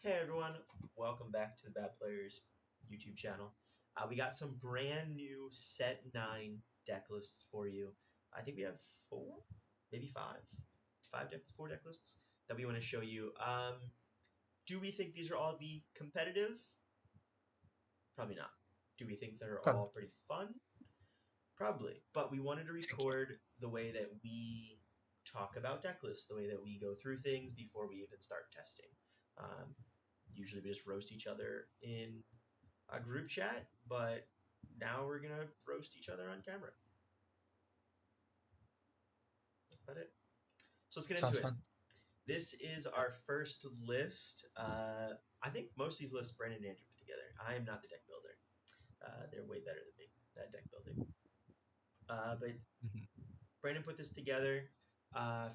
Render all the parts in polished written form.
Hey everyone, welcome back to the Bad Players YouTube channel. We got some brand new set 9 deck lists for you. I think we have four, maybe five decks, four deck lists that we want to show you. Do we think these are all be competitive? Probably not. Do we think they're all Probably. pretty fun? Probably. But we wanted to record the way that we talk about deck lists, the way that we go through things before we even start testing. Um, Usually we just roast each other in a group chat, but now we're gonna roast each other on camera. That's about it. So let's get into Sounds it. fun. This is our first list. I think most of these lists Brandon and Andrew put together. I am not the deck builder. They're way better than me at deck building. But Mhm. Brandon put this together.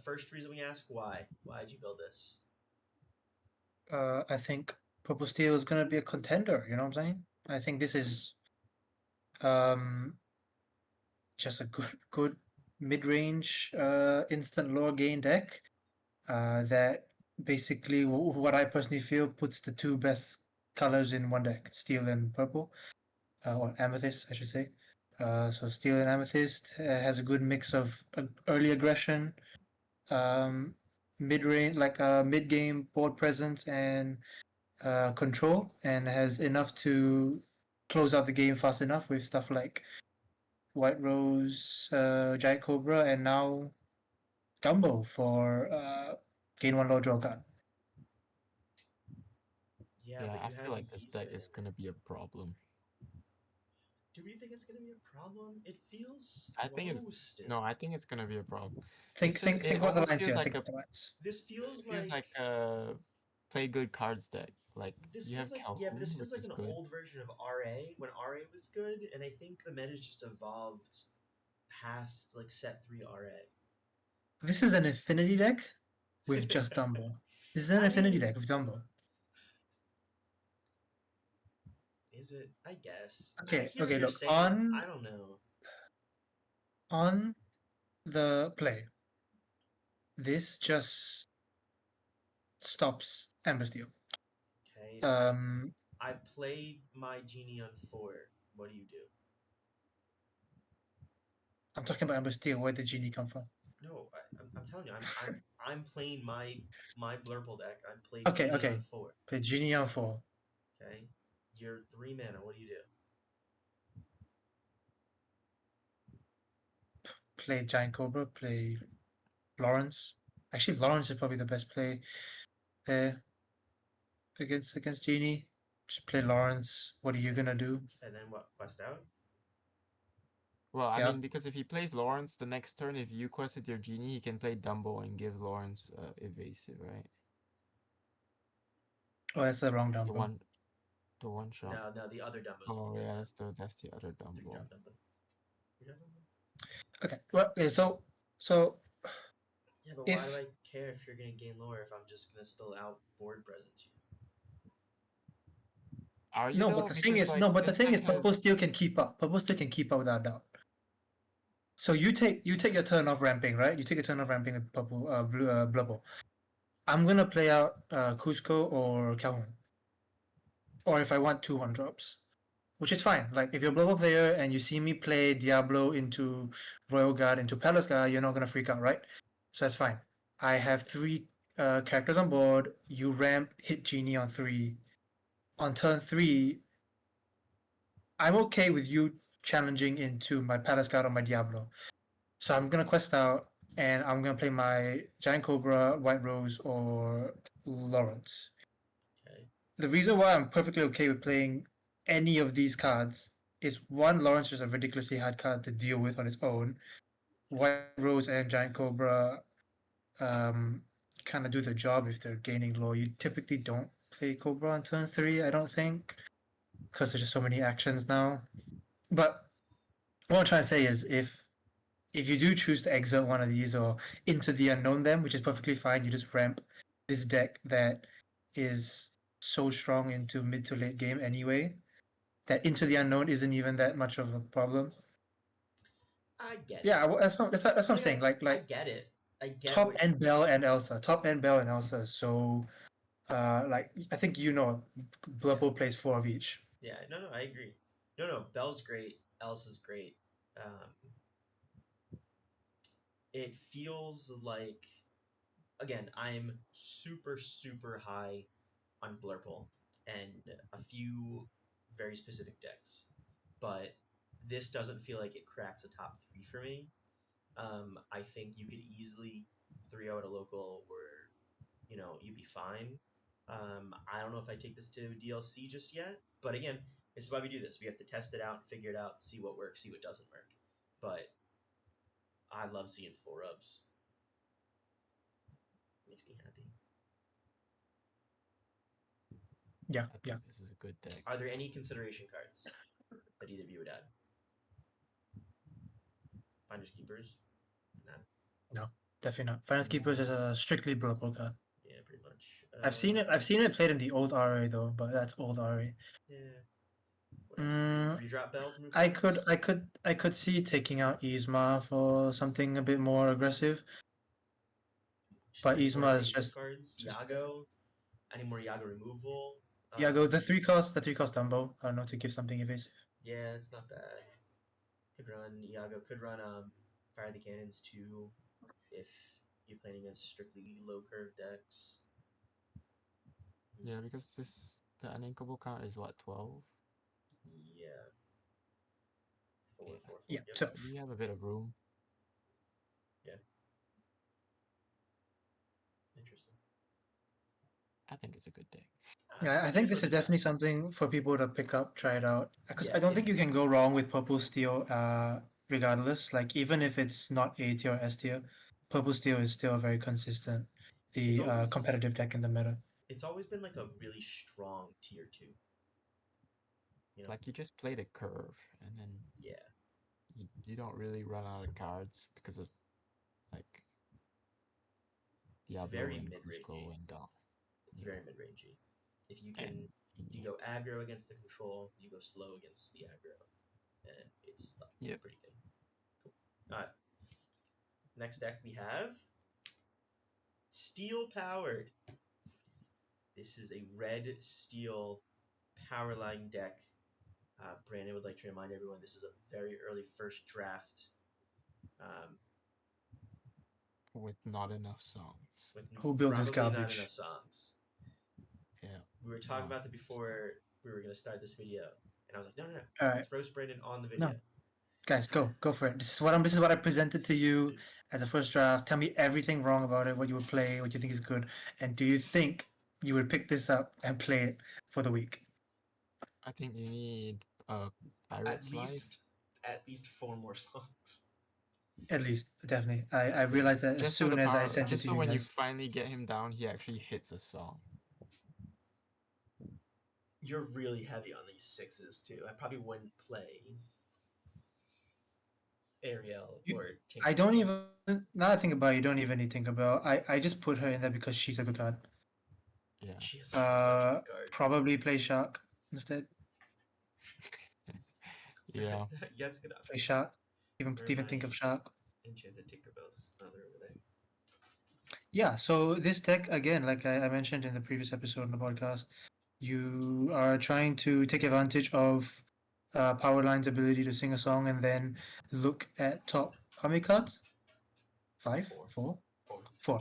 First reason we ask why. Why did you build this? I think Purple Steel is going to be a contender. You know what I'm saying? I think this is um, just a good mid-range instant lower gain deck that basically what I personally feel puts the two best colors in one deck: steel and purple, or amethyst, I should say. So steel and amethyst has a good mix of early aggression, um, mid-range, like mid-game board presence, and control, and has enough to close out the game fast enough with stuff like White Rose, Giant Cobra, and now Dumbo for gain one low draw card. Yeah, Yeah, but I you feel have like this deck is Yeastman. gonna be a problem. Do we think it's gonna be a problem? It feels I think slow it's still. no, I think it's gonna be a problem. Think It's just think it think about the almost lines feels here. like Think a about the lines. This it feels feels like like a play good cards deck. Like this you have feels like yeah, but this Calhoun, feels which like is an good. old version of RA when RA was good, and I think the meta's just evolved past like set 3 RA. This is an Infinity deck with just Dumbo. This is an I Infinity mean, deck with Dumbo. is it? I guess. I Okay, hear what okay. you're Look, saying. I don't know. on the play, this just stops Amber Steel. Okay, Um, I played my genie on 4. What do you do? I'm talking about Amber Steel. Where did Genie come from? No, I'm telling you, I'm playing my Blurple deck. I played Okay, genie on okay. 4. Play Genie on 4. Okay, you're 3 mana. What do you do? Play Giant Cobra. Play Lawrence. Actually, Lawrence is probably the best play there against Genie. Just play Lawrence. What are you gonna do? And then what? Quest out? Well, I Yeah. mean, because if he plays Lawrence the next turn, if you quested your genie, he can play Dumbo and give Lawrence evasive, right? Oh, that's the wrong The Dumbo. one, the one shot. No, the other Dumbo's Oh you can yeah, give them. that's the other 3 Dumbo. drop Dumbo. 3 drop Dumbo? Okay. Well, okay. So Yeah, but why do if I care if you're gonna gain lower if I'm just gonna still outboard presence you? Are you no, but though? the thing Because is like no, but the this thing deck is, Purple has Steel can keep up. Purple Steel can keep up without doubt. So you take your turn off ramping, right? You take your turn off ramping with Purple Blue Blubble. I'm gonna play out Cusco or Calhoun, or if I want 2-1 drops, which is fine. Like if you're a Blubble player and you see me play Diablo into Royal Guard into Palace Guard, you're not gonna freak out, right? So that's fine. I have 3 characters on board. You ramp, hit Genie on 3. On turn 3, I'm okay with you challenging into my Palace Guard or my Diablo. So I'm gonna quest out and I'm gonna play my Giant Cobra, White Rose, or Lawrence. Okay. The reason why I'm perfectly okay with playing any of these cards is one, Lawrence is a ridiculously hard card to deal with on its own. White Rose and Giant Cobra um, kind of do the job if they're gaining low. You typically don't play Cobra on turn 3, I don't think, because there's just so many actions now. But what I'm trying to say is if you do choose to exit one of these or into the unknown them, which is perfectly fine, you just ramp this deck that is so strong into mid to late game anyway, that into the unknown isn't even that much of a problem. I get it. Yeah, that's what I'm Like saying. I Like get it. I get top what end Bell and Elsa. Top end Bell and Elsa is so Like I think Blood Bowl plays 4 of each. Yeah, no, I agree. No, Bell's great. Elsa's great. Um, it feels like, again, I'm super high on Blurple and a few very specific decks, but this doesn't feel like it cracks a top three for me. I think you could easily 3-0 at a local where you'd be fine. I don't know if I take this to DLC just yet, but again, this is why we do this. We have to test it out, figure it out, see what works, see what doesn't work. But I love seeing 4-ups. Makes me happy. Yeah, I yeah. think this is a good deck. Are there any consideration cards that either of you would add? Finders Keepers? Nah. No, definitely not. Finance Keepers is a strictly Blood Bowl card. Yeah, pretty much. I've seen it. I've seen it played in the old RA though, but that's old RA. Yeah. What else? 3-drop Bell to move I cards? I could see taking out Yzma for something a bit more aggressive. Just But any more Yzma is invasive cards? just Yago? Any more Yago removal? Go the 3 cost Dumbo. I don't know, to give something evasive. Yeah, it's not bad. Could run Iago. Could run Fire the Cannons too, if you're playing against strictly low curve decks. Yeah, because the uninkable count is what, 12? Yeah. Four, Yeah. four, four. Yeah, Yep. so We have a bit of room. Interesting. I think it's a good deck. yeah, I think this is definitely something for people to pick up, try it out. Because Yeah, I don't think you can go wrong with Purple Steel, regardless. Like even if it's not A tier or S tier, Purple Steel is still very consistent. It's The always competitive deck in the meta. it's always been like a really strong tier 2. Like you just play the curve, and then Yeah. you don't really run out of cards because of like It's Diablo very and mid-rangey. Cusco and Dom. It's very mid-rangey. If you And can, you go aggro against the control, you go slow against the aggro, and it's Yep. pretty good. Cool. All right. Next deck we have Steel Powered. This is a red steel power line deck. Brandon would like to remind everyone this is a very early first draft with not enough songs. with Who built this probably not garbage? enough songs. Yeah. We were talking No. about that before we were going to start this video, and I was like, no, All right, let's roast Brandon on the video. guys, go for it. This is what I presented to you as a first draft. Tell me everything wrong about it, what you would play, what you think is good, and do you think you would pick this up and play it for the week? I think you need Pirate's Life. At least 4 more songs. At least, definitely. I realized that as Just so soon the as I power, sent it just to so you when you guys. finally get him down, he actually hits a song. You're really heavy on these 6s too. I probably wouldn't play Ariel or Tinkerbell. I don't even, now that I think about it, you don't even need Tinkerbell. I just put her in there because she's a good card. Yeah. She is such a good card. Probably play Shark instead. Yeah. Yeah, it's a good option. Play Shark. Even think of Shark. Enchanted Tinkerbells. Oh, they're over there. Yeah, so this deck, again, like I mentioned in the previous episode on the podcast, you are trying to take advantage of Powerline's ability to sing a song and then look at top, how many cards? 5? 4? 4.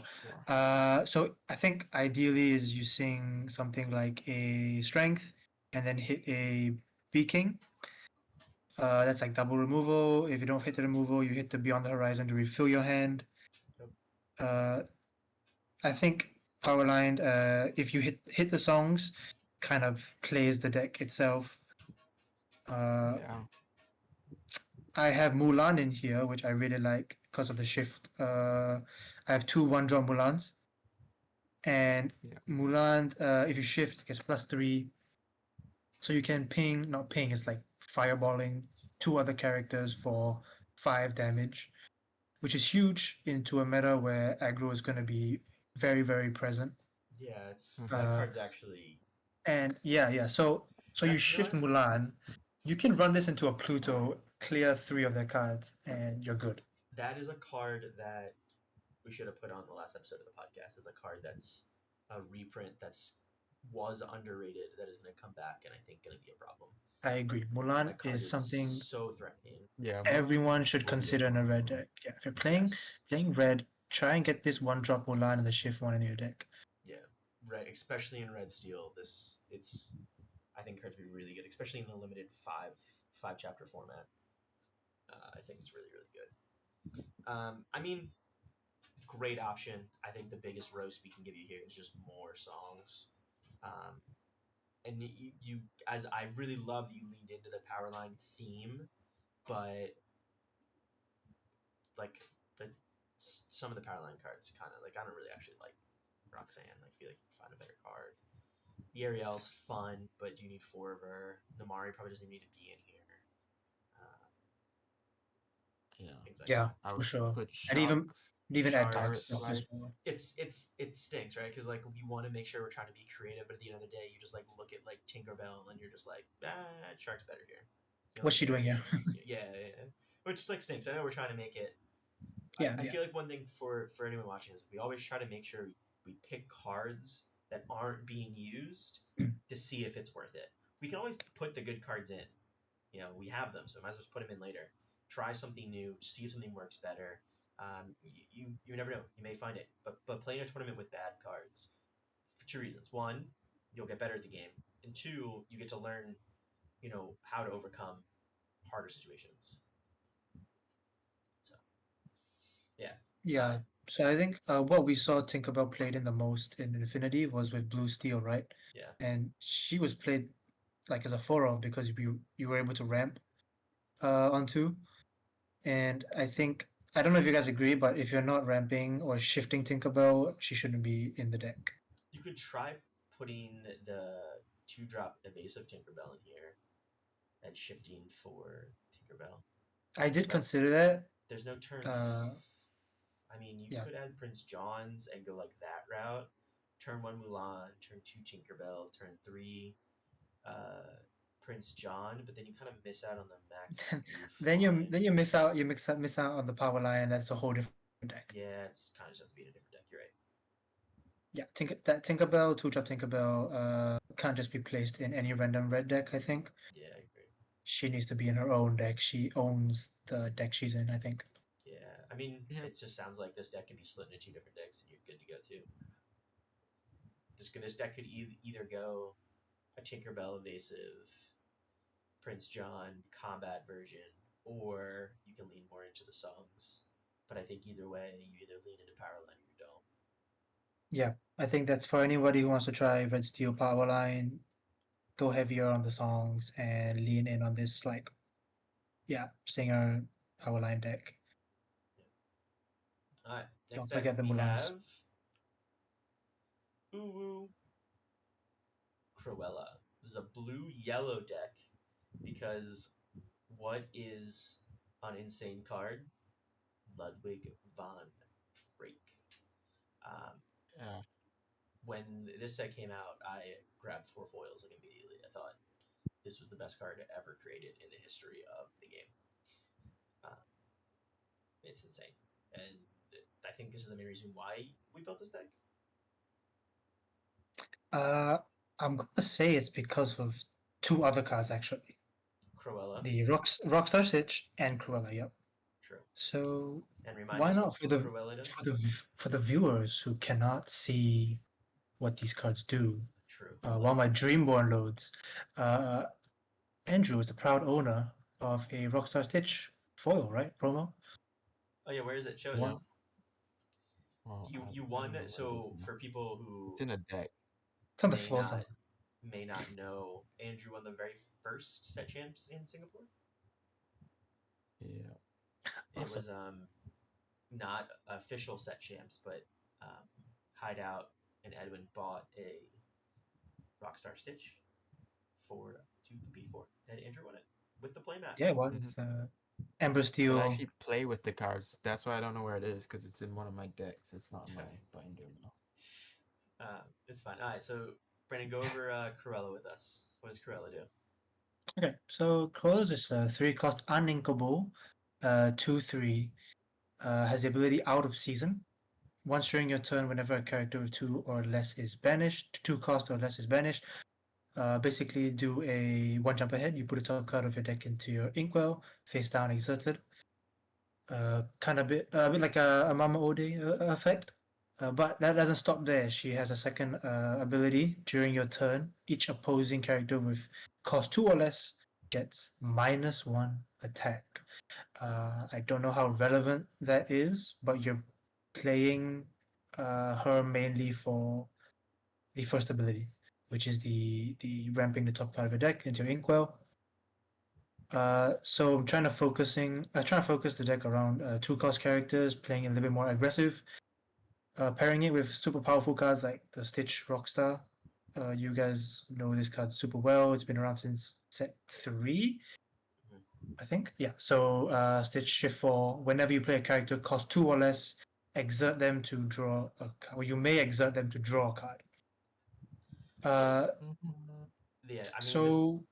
So I think ideally is you sing something like a Strength and then hit a B-King. That's like double removal. If you don't hit the removal, you hit the Beyond the Horizon to refill your hand. I think Powerline, if you hit the songs, kind of plays the deck itself. Yeah. I have Mulan in here, which I really like because of the shift. I have 2 1-drop Mulans. And Mulan, if you shift, gets +3. So you can not ping, it's like fireballing 2 other characters for 5 damage, which is huge into a meta where aggro is going to be very, very present. Yeah, that card's actually. And yeah. So you shift Mulan, you can run this into a Pluto, clear 3 of their cards, and you're good. That is a card that we should have put on the last episode of the podcast. Is a card that's a reprint that's was underrated that is going to come back and I think going to be a problem. I agree. Mulan That card is is something so threatening. Yeah, everyone should will be a consider in a red problem. deck. Yeah, if you're playing Yes. playing red, try and get this one drop Mulan and the shift one in your deck. Yeah. Red, especially in red steel. This it's I think cards be really good, especially in the limited five chapter format. I think it's really really good. I mean, great option. I think the biggest roast we can give you here is just more songs. Um, and you as I really love that you leaned into the Powerline theme, but like the some of the Powerline cards kind of like I don't really actually like Roxanne. I feel like you can find a better card. The Ariel's fun, but do you need four of her? Namari probably doesn't need to be in here. Uh, Yeah, things like Yeah, that. I for would sure. put And even add Shark. dark Pirate stuff as Slide. well. It stinks, right? Because like we want to make sure we're trying to be creative, but at the end of the day, you just like look at like Tinkerbell and you're just like, Shark's better here. The only What's she doing here? which is like stinks. I know we're trying to make it. Yeah, I yeah. feel like one thing for anyone watching is we always try to make sure we pick cards that aren't being used to see if it's worth it. We can always put the good cards in. You know, we have them, so we might as well just put them in later. Try something new, see if something works better. You never know. You may find it, but playing a tournament with bad cards for two reasons. One, you'll get better at the game, and two, you get to learn, how to overcome harder situations. So yeah, Yeah. So I think what we saw Tinkerbell played in the most in Infinity was with Blue Steel, right? yeah. And she was played like as a 4-of because you were able to ramp onto. And I think I don't know if you guys agree, but if you're not ramping or shifting Tinkerbell, she shouldn't be in the deck. You could try putting the 2-drop evasive Tinkerbell in here and shifting for Tinkerbell. I did But consider that. there's no turn. Uh, I mean, you yeah. could add Prince John's and go like that route. Turn 1 Mulan, turn 2 Tinkerbell, turn 3 Prince John, but then you kind of miss out on the max goof on. Then you miss out on the power line, and that's a whole different deck. Yeah, it's kind of just being a different deck. You're right. Yeah, Tinkerbell, 2-drop Tinkerbell, can't just be placed in any random red deck. I think Yeah, I agree. she needs to be in her own deck. She owns the deck she's in. I think. Yeah, I mean, Yeah. it just sounds like this deck can be split into two different decks, and you're good to go too. This deck could either go a Tinkerbell evasive, Prince John combat version, or you can lean more into the songs. But I think either way, you either lean into Powerline or you don't. Yeah, I think that's for anybody who wants to try Red Steel Power Line. Go heavier on the songs and lean in on this singer Power Line deck. All right, next Don't deck forget the we Mulans. have Uwu Cruella. This is a blue-yellow deck because what is an insane card? Ludwig von Drake. Um, Yeah. when this set came out, I grabbed 4 foils like immediately. I thought this was the best card ever created in the history of the game. It's insane, and I think this is the main reason why we built this deck. Uh, I'm gonna say it's because of two other cards actually. Cruella, The Rockstar Stitch and Cruella. Yep. true, So and remind why us what not for the Cruella does. for the viewers who cannot see what these cards do? True. While my Dreamborn loads, uh, Andrew is the proud owner of a Rockstar Stitch foil, right? Promo. Oh yeah, where is it? Show it. Yeah. One. Well, You I won. don't know where it is So now. for people It's who in a deck. It's on the may floor not somewhere. may not know, Andrew won the very first set champs in Singapore. Yeah. It Awesome. was not official set champs, but Hideout and Edwin bought a Rockstar Stitch to compete for, and Andrew won it with the playmat. Yeah, one Mhm. with Ember But I Steel. actually play with the cards. That's why I don't know where it is because it's in one of my decks. It's not in my binder now. It's fine. All right, so Brandon, go over Cruella with us. What does Cruella do? Okay, so Crawlers is a 3-cost uninkable, 2/3. Has the ability out of season. once during your turn, whenever a character with 2 or less is banished, 2 cost or less is banished, basically do a 1 jump ahead. You put a top card of your deck into your inkwell, face down, exerted. Kind of a bit like a Mama Ode effect. But that doesn't stop there. She has a second ability during your turn. Each opposing character with cost 2 or less gets -1 attack. I don't know how relevant that is, but you're playing her mainly for the first ability, which is the ramping the top card of your deck into your inkwell. So I'm trying to focus the deck around 2 cost characters, playing a little bit more aggressive, pairing it with super powerful cards like the Stitch Rockstar. You guys know this card super well. It's been around since set 3, I think. Yeah. So Stitch Shift 4. Whenever you play a character cost 2 or less, exert them to draw a card. Or you may exert them to draw a card. Mhm. Yeah, I mean this. So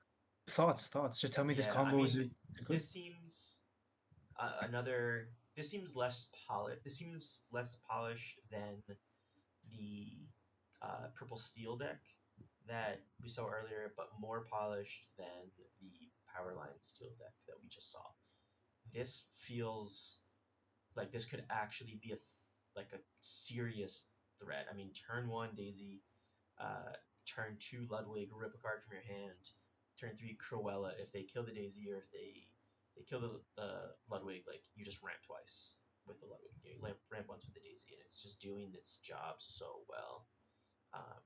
thoughts. Just tell me this Yeah, I combo is mean it good? this seems another. This seems less polished. This seems less polished than the purple steel deck that we saw earlier, but more polished than the Powerline steel deck that we just saw. This feels like this could actually be like a serious threat. I mean, turn 1 Daisy, turn 2 Ludwig, rip a card from your hand. Turn 3 Cruella. If they kill the Daisy or if they kill the Ludwig, like you just ramp twice with the Ludwig. You ramp once with the Daisy, and it's just doing its job so well. Um,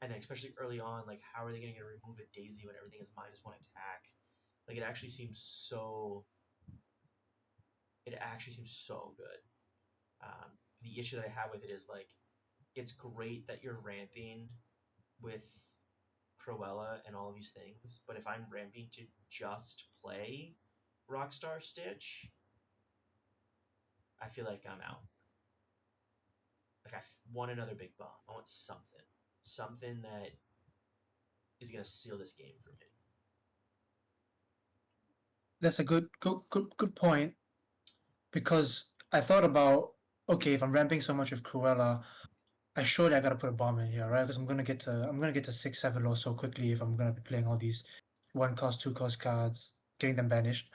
and then especially early on, like how are they going to remove a Daisy when everything is -1 attack? Like it actually seems so. It actually seems so good. The issue that I have with it is like it's great that you're ramping with Cruella and all of these things, but if I'm ramping to just play Rockstar Stitch, I feel like I'm out. Like want another big bomb. I want something that is gonna seal this game for me. That's a good point, because I thought about, okay, if I'm ramping so much with Cruella, I gotta put a bomb in here, right? Because I'm gonna get to 6, 7 or so quickly if I'm gonna be playing all these 1 cost, 2 cost cards, getting them banished.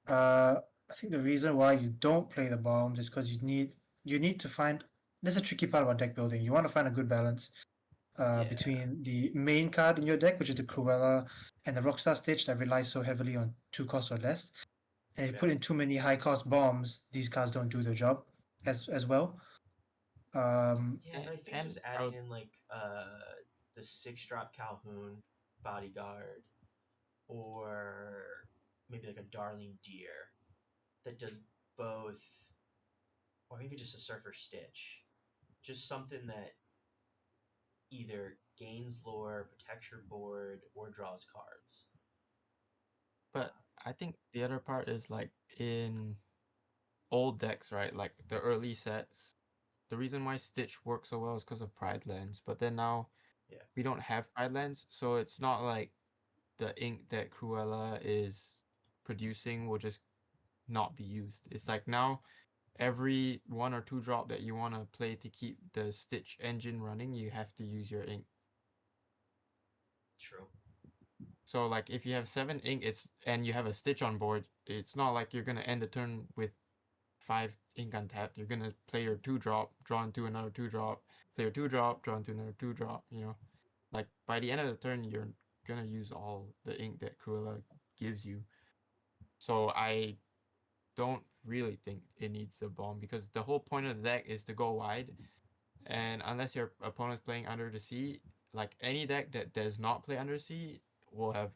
I think the reason why you don't play the bombs is because you need to find. This is a tricky part about deck building. You want to find a good balance Yeah, between the main card in your deck, which is the Cruella, and the Rockstar Stitch that relies so heavily on 2 costs or less. And if you yeah, put in too many high cost bombs, these cards don't do their job as well. yeah. And I think And just I adding would, in like the 6-drop Calhoun bodyguard or maybe like a Darling Deer that does both, or maybe just a Surfer Stitch, just something that either gains lore, protects your board, or draws cards. but I think the other part is like in old decks, right? Like the early sets. The reason why Stitch works so well is because of Pride Lands, but then now Yeah, we don't have Pride Lands, so it's not like the ink that Cruella is producing will just not be used. It's like now every 1 or 2 drop that you want to play to keep the Stitch engine running, you have to use your ink. true. So like if you have 7 ink, and you have a Stitch on board, it's not like you're gonna end the turn with 5 ink untapped. You're gonna play your 2 drop, draw into another 2 drop, play your 2 drop, draw into another 2 drop. Like by the end of the turn, you're gonna use all the ink that Cruella gives you. So I don't really think it needs a bomb because the whole point of the deck is to go wide. And unless your opponent's playing Under the Sea, like any deck that does not play Under the Sea will have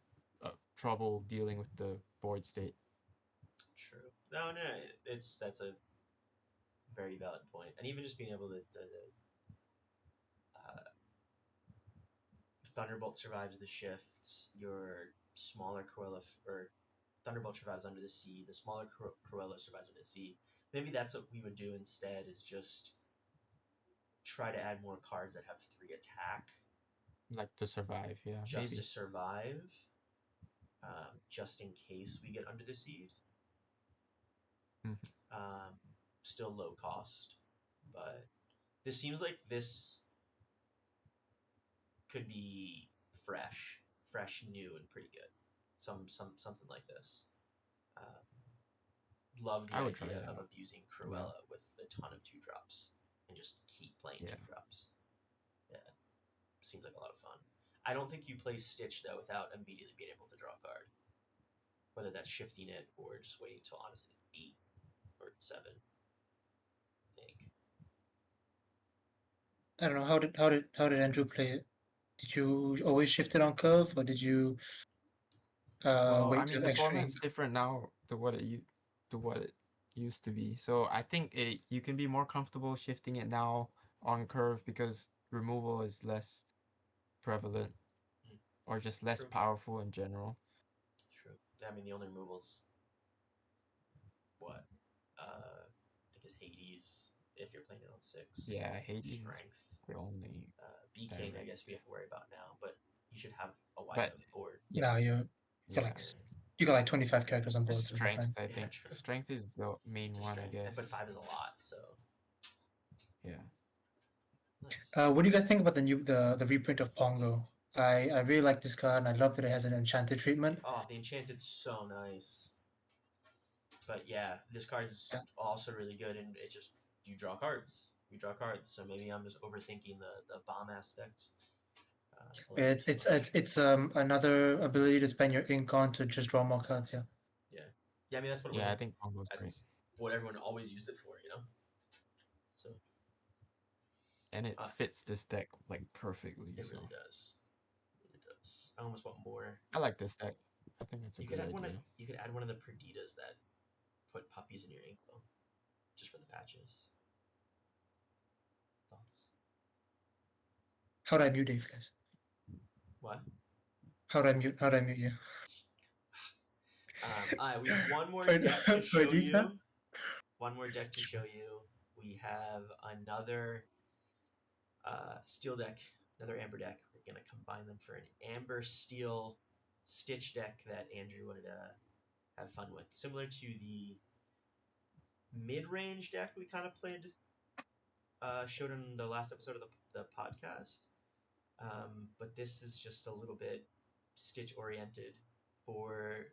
trouble dealing with the board state. True. No, no, that's a very valid point. And even just being able to Thunderbolt survives the shifts. Your smaller Cruella or Thunderbolt survives Under the Sea. The smaller Cruella survives Under the Sea. Maybe that's what we would do instead. Is just try to add more cards that have 3 attack, Like to survive, yeah, just to maybe. survive, just in case we get Under the Sea. Mhm. Um, Still low cost, but This seems like this could be fresh, new, and pretty good. Something like this. Love the I would try idea it of out. abusing Cruella with a ton of 2-drops and just keep playing Yeah. 2-drops. Yeah, seems like a lot of fun. I don't think you play Stitch though without immediately being able to draw a card. Whether that's shifting it or just waiting until honestly 8 or 7. I think. I don't know how did Andrew play it? Did you always shift it on curve, or did you Well, I wait to mean, have the extra ink? format's different now to what it used to be. So I think you can be more comfortable shifting it now on curve because removal is less prevalent Mm, or just less true. powerful in general. True. I mean, the only removals, what? I guess Hades if you're playing it on 6. Yeah, Hades is Strength. the only B King, I direct. guess we have to worry about now, but you should have a wide But enough board. No, you got yeah, like you got like 25 characters on board, so you're strength. fine. I Yeah, think true. strength is the main Just one, I strength, guess. but 5 is a lot, so Yeah. nice. What do you guys think about the reprint of Pongo? I really like this card, and I love that it has an enchanted treatment. Oh, the enchanted's so nice. But yeah, this card's Yeah. also really good, and it just you draw cards. You draw cards, so maybe I'm just overthinking the bomb aspect. A little bit too much. It's another ability to spend your ink on to just draw more cards. Yeah. Yeah. I mean that's what it was. Yeah, I think Pongo's great. That's what everyone always used it for, So And it fits this deck like perfectly. it so really does. It really does. I almost want more. I like this deck. I think it's a You good could add idea. you could add one of the Perditas that put puppies in your inkwell, just for the patches. Thoughts? How do I mute Dave, guys? What? How do I mute you? We have one more Perd- deck to show Perdita? you. One more deck to show you. We have another steel deck, another amber deck. We're gonna combine them for an amber steel Stitch deck that Andrew wanted to have fun with, similar to the mid-range deck we kind of played, showed in the last episode of the podcast. But this is just a little bit Stitch oriented for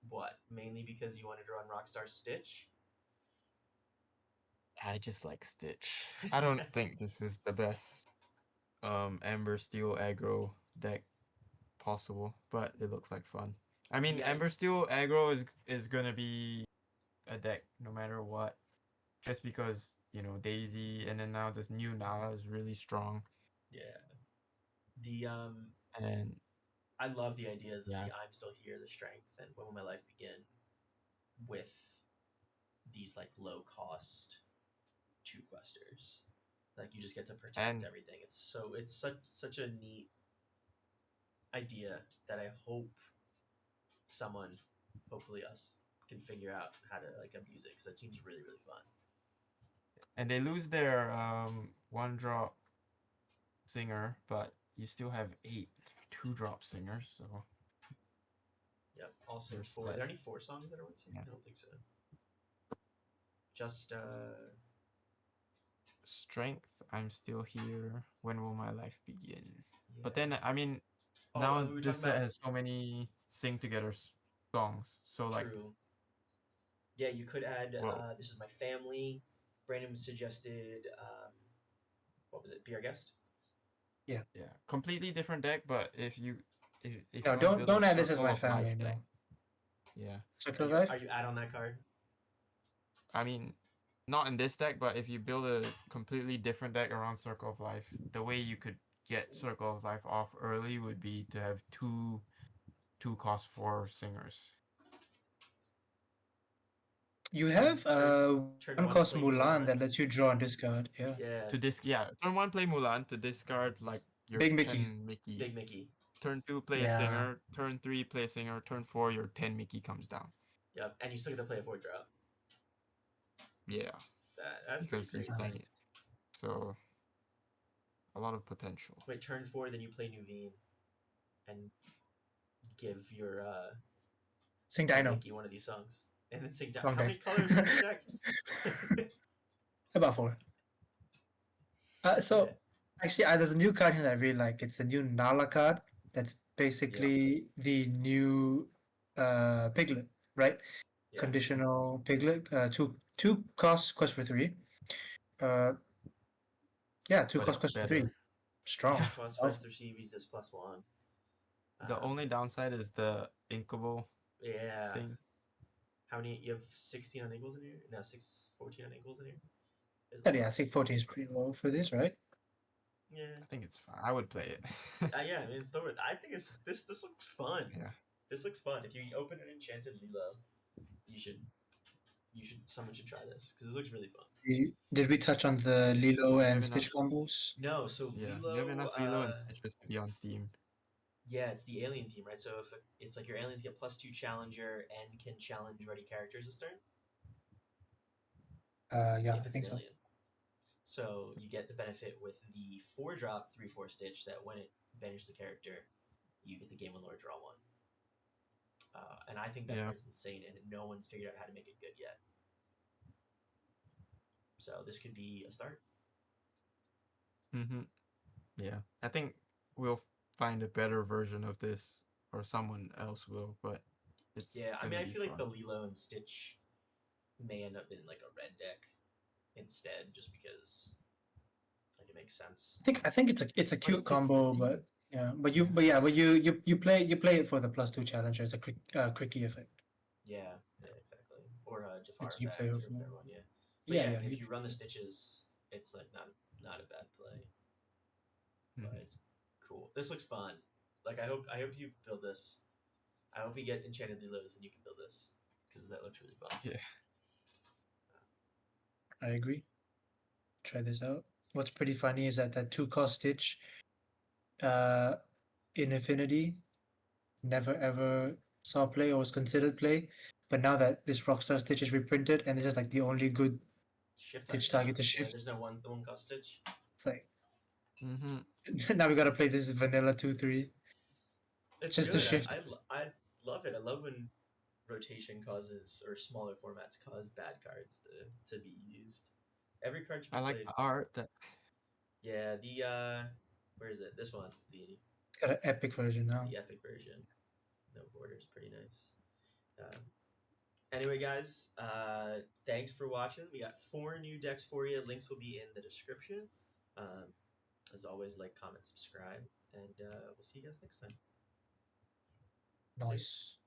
what? Mainly because you wanted to run Rockstar Stitch? I just like Stitch. I don't think this is the best Ember Steel aggro deck possible, but it looks like fun. I mean, Yeah. Ember Steel aggro is gonna be a deck no matter what, just because Daisy and then now this new Nala is really strong. Yeah. The And I love the ideas of yeah, the I'm Still Here, the strength, and When Will My Life Begin with these like low cost 2-questers. Like you just get to protect and everything. It's such a neat idea that I hope someone, hopefully us, can figure out how to like abuse it because that seems really really fun. and they lose their 1-drop singer, but you still have 8 2-drop singers, so Yep. Also, There's are that. there any 4 songs that are one sing? Yeah. I don't think so. Just strength. I'm still here. When will my life begin? yeah. But then I mean, Oh, now and we were this talking set about has so many sing together songs. So like, true. Yeah, you could add well, This Is My Family. Brandon suggested what was it? Be Our Guest. yeah, completely different deck. But if you No, want to build don't a add This Is Circle My of Life Family. No. deck, yeah, Circle of Life. Are you add on that card? I mean, not in this deck, but if you build a completely different deck around Circle of Life, the way you could get Circle of Life off early would be to have two cost 4 singers. You Turn- have turn one one, cost play Mulan Mulan. that lets you draw and discard. Yeah. Yeah. Turn 1 play Mulan to discard like your Big Mickey. 10 Mickey. Big Mickey. Turn 2 play a Yeah. singer. Turn 3 play a singer. Turn 4 your 10 Mickey comes down. Yep. And you still get to play a 4-drop. Yeah, That's because pretty you're crazy. saying it. So a lot of potential. Wait, turn 4, then you play Nuveen, and give your Sing Big Dino. Mickey one of these songs, and then sing. Wrong How many deck. colors is in this deck? About 4. So actually, there's a new card here that I really like. It's the new Nala card. That's basically the new Piglet, right? Yeah. Conditional Piglet. Two costs, quest for 3. Yeah, two But costs, it's quest for 3. better. Strong. Cost Powerful. for C resist +1. The only downside is the inkable Yeah. thing. How many? You have 16 on equals in here? No, 14 on equals in here? Is But the yeah, I one? think 14 is pretty low for this, right? Yeah. I think it's fine. I would play it. Yeah, I mean, it's still worth. I think this looks fun. Yeah. This looks fun. If you open an enchanted Lilo, someone should try this because this looks really fun. Did we touch on the Lilo You and have Stitch enough. combos? No, so Yeah, Lilo. you have enough Lilo and Stitches to be on theme. Yeah, it's the alien theme, right? So if it's like your aliens get +2 challenger and can challenge ready characters this turn. Yeah, If I it's think an so. alien. So you get the benefit with the 4-drop 3/4 Stitch that when it banishes the character, you get the Game and Lore draw 1. And I think that Yeah. card's insane, and no one's figured out how to make it good yet. So this could be a start. Mm-hmm. Yeah, I think we'll find a better version of this, or someone else will. But it's Yeah, I gonna mean, I be feel like the fun. Lilo and Stitch may end up in like a red deck instead, just because like it makes sense. I think it's a But it cute fits the combo, theme. but yeah, you play it for the +2 challenger. It's a cricky effect. Yeah, exactly. Or Jafar That you play effect, her or for. whatever one. Yeah, but Yeah, yeah, I yeah. mean, if you run the Stitches, it's like not a bad play. But it's cool. This looks fun. Like I hope you build this. I hope you get enchanted Lilos and you can build this because that looks really fun. Yeah. I agree. Try this out. What's pretty funny is that 2-cost Stitch, in Infinity, never ever saw play or was considered play, but now that this Rockstar Stitch is reprinted and this is like the only good Shift Stitch target target to now. Yeah, shift, there's no one cost Stitch. it's like Mm-hmm. now we gotta play this vanilla 2/3 It's just to good. shift. I love it. I love when rotation causes or smaller formats cause bad cards to be used. Every card should be I like played. the art. That Yeah, the where is it? This one, It's got an epic version now. the epic version. No borders, pretty nice. Anyway, guys, thanks for watching. We got 4 new decks for you. Links will be in the description. As always, like, comment, subscribe, and we'll see you guys next time. Nice.